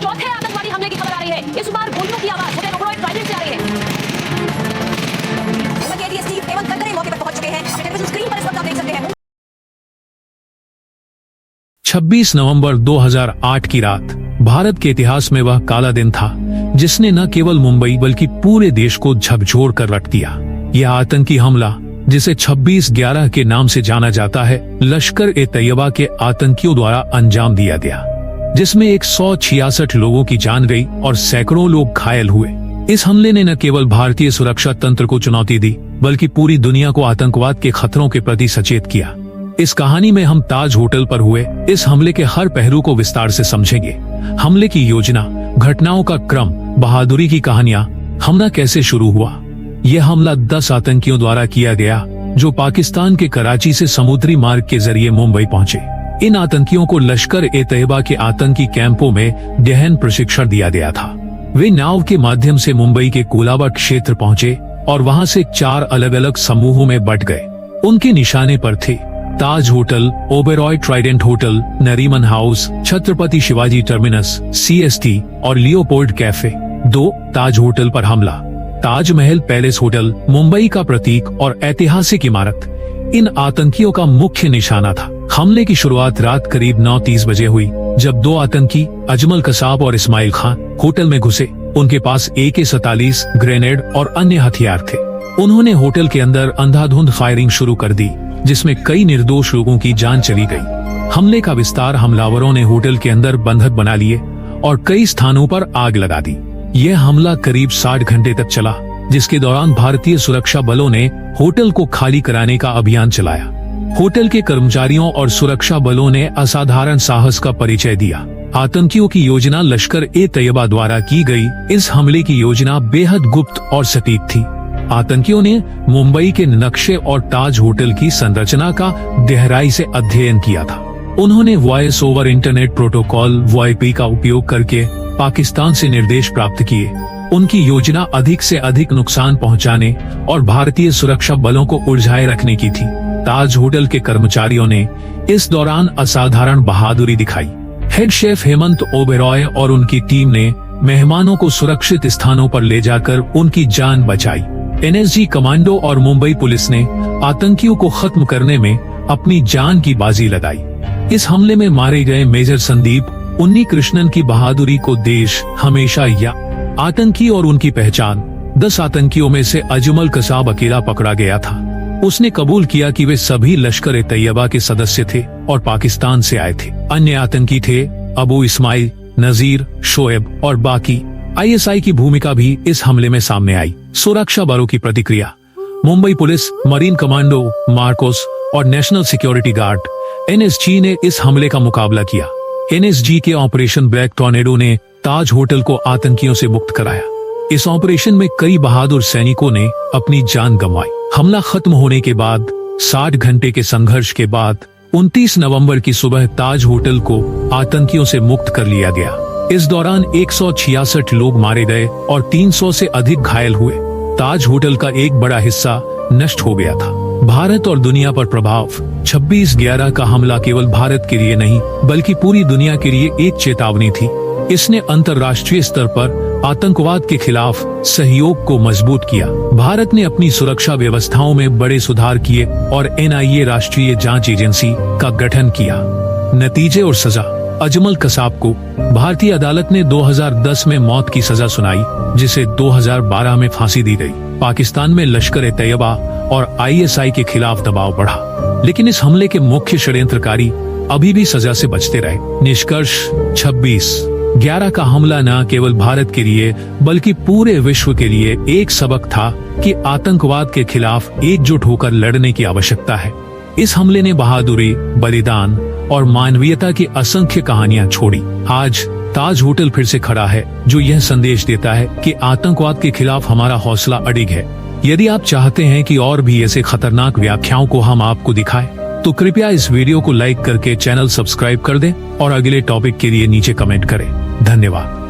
चौथे आतंकवादी हमले की खबर आ रही है। इस बार गोलियों की आवाज होटल ओबेरॉय ट्राइडेंट से आ रही है। मुंबई के एडीएसपी हेमंत करकरे मौके पर पहुंच चुके हैं। अपने टेलीविजन स्क्रीन पर इस वक्त आप देख सकते हैं। 26 नवंबर 2008 की रात भारत के इतिहास में वह काला दिन था जिसने न केवल मुंबई बल्कि पूरे देश को झकझोर कर रख दिया। यह आतंकी हमला, जिसे 26/11 के नाम से जाना जाता है, लश्कर-ए-तैयबा के आतंकियों द्वारा अंजाम दिया गया, जिसमें 166 लोगों की जान गई और सैकड़ों लोग घायल हुए। इस हमले ने न केवल भारतीय सुरक्षा तंत्र को चुनौती दी बल्कि पूरी दुनिया को आतंकवाद के खतरों के प्रति सचेत किया। इस कहानी में हम ताज होटल पर हुए इस हमले के हर पहलू को विस्तार से समझेंगे। हमले की योजना, घटनाओं का क्रम, बहादुरी की कहानियां, हमला कैसे शुरू हुआ। यह हमला 10 आतंकियों द्वारा किया गया जो पाकिस्तान के कराची से समुद्री मार्ग के जरिए मुंबई पहुंचे। इन आतंकियों को लश्कर-ए-तैयबा के आतंकी कैंपों में गहन प्रशिक्षण दिया गया था। वे नाव के माध्यम से मुंबई के कोलाबा क्षेत्र पहुंचे और वहां से 4 अलग अलग समूहों में बंट गए। उनके निशाने पर थे Taj hotel, Oberoi trident hotel, Nariman house, Chhatrapati Shivaji terminus, CST और लियोपोल्ड कैफे। 2 ताज होटल पर हमला। ताजमहल पैलेस होटल मुंबई का प्रतीक और ऐतिहासिक इमारत इन आतंकियों का मुख्य निशाना था। हमले की शुरुआत रात करीब 9:30 बजे हुई जब 2 आतंकी अजमल कसाब और इस्माइल खान होटल में घुसे। उनके पास AK-47 ग्रेनेड और अन्य हथियार थे। उन्होंने होटल के अंदर अंधाधुंध फायरिंग शुरू कर दी जिसमें कई निर्दोष लोगों की जान चली गई। हमले का विस्तार, हमलावरों ने होटल के अंदर बंधक बना लिए और कई स्थानों पर आग लगा दी। यह हमला करीब 60 घंटे तक चला, जिसके दौरान भारतीय सुरक्षा बलों ने होटल को खाली कराने का अभियान चलाया। होटल के कर्मचारियों और सुरक्षा बलों ने असाधारण साहस का परिचय दिया। आतंकियों की योजना लश्कर-ए-तैयबा द्वारा की गई इस हमले की योजना बेहद गुप्त और सटीक थी। आतंकियों ने मुंबई के नक्शे और ताज होटल की संरचना का गहराई से अध्ययन किया था। उन्होंने voice over internet protocol (VoIP) का उपयोग करके पाकिस्तान से निर्देश प्राप्त किए। उनकी योजना अधिक से अधिक नुकसान पहुंचाने और भारतीय सुरक्षा बलों को उलझाए रखने की थी। ताज होटल के कर्मचारियों ने इस दौरान असाधारण बहादुरी दिखाई। हेड शेफ हेमंत ओबेरॉय और उनकी टीम ने मेहमानों को सुरक्षित स्थानों पर ले जाकर उनकी जान बचाई। NSG कमांडो और मुंबई पुलिस ने आतंकियों को खत्म करने में अपनी जान की बाजी लगाई। इस हमले में मारे गए मेजर संदीप उन्नीकृष्णन की बहादुरी को देश हमेशा याद। आतंकी और उनकी पहचान। 10 आतंकियों में से अजमल कसाब अकेला पकड़ा गया था। उसने कबूल किया कि वे सभी लश्कर-ए-तैयबा के सदस्य थे और पाकिस्तान से आए थे। अन्य आतंकी थे अबू इस्माइल, नजीर, शोएब और बाकी। ISI की भूमिका भी इस हमले में सामने आई। सुरक्षा बलों की प्रतिक्रिया। Mumbai police, marine commando, Marcos और नेशनल सिक्योरिटी गार्ड NSG ने इस हमले का मुकाबला किया। NSG के ऑपरेशन ब्लैक टॉर्नेडो ने ताज होटल को आतंकियों से मुक्त कराया। इस ऑपरेशन में कई बहादुर सैनिकों ने अपनी जान गंवाई। हमला खत्म होने के बाद 60 घंटे के संघर्ष के बाद 29 नवंबर की सुबह ताज होटल को आतंकियों से मुक्त कर लिया गया। इस दौरान 166 लोग मारे गए और 300 से अधिक घायल हुए। ताज होटल का एक बड़ा हिस्सा नष्ट हो गया था। भारत और दुनिया पर प्रभाव। 26/11 का हमला केवल भारत के लिए नहीं बल्कि पूरी दुनिया के लिए एक चेतावनी थी। इसने अंतर्राष्ट्रीय स्तर पर आतंकवाद के खिलाफ सहयोग को मजबूत किया। भारत ने अपनी सुरक्षा व्यवस्थाओं में बड़े सुधार किए और NIA राष्ट्रीय जांच एजेंसी का गठन किया। नतीजे और सजा। अजमल कसाब को भारतीय अदालत ने 2010 में मौत की सजा सुनाई, जिसे 2012 में फांसी दी गई। पाकिस्तान में लश्कर-ए-तैयबा और ISI के खिलाफ दबाव बढ़ा, लेकिन इस हमले के मुख्य षड्यंत्रकारी अभी भी सजा से बचते रहे। निष्कर्ष। 26/11 का हमला न केवल भारत के लिए बल्कि पूरे विश्व के लिए एक सबक था कि आतंकवाद के खिलाफ एकजुट होकर लड़ने की आवश्यकता है। इस हमले ने बहादुरी, बलिदान और मानवीयता की असंख्य कहानियां छोड़ी। आज ताज होटल फिर से खड़ा है, जो यह संदेश देता है कि आतंकवाद के खिलाफ हमारा हौसला अडिग है। यदि आप चाहते हैं कि और भी ऐसे खतरनाक व्याख्याओं को हम आपको दिखाएं, तो कृपया इस वीडियो को लाइक करके चैनल सब्सक्राइब कर दें और अगले टॉपिक के लिए नीचे कमेंट करें। धन्यवाद।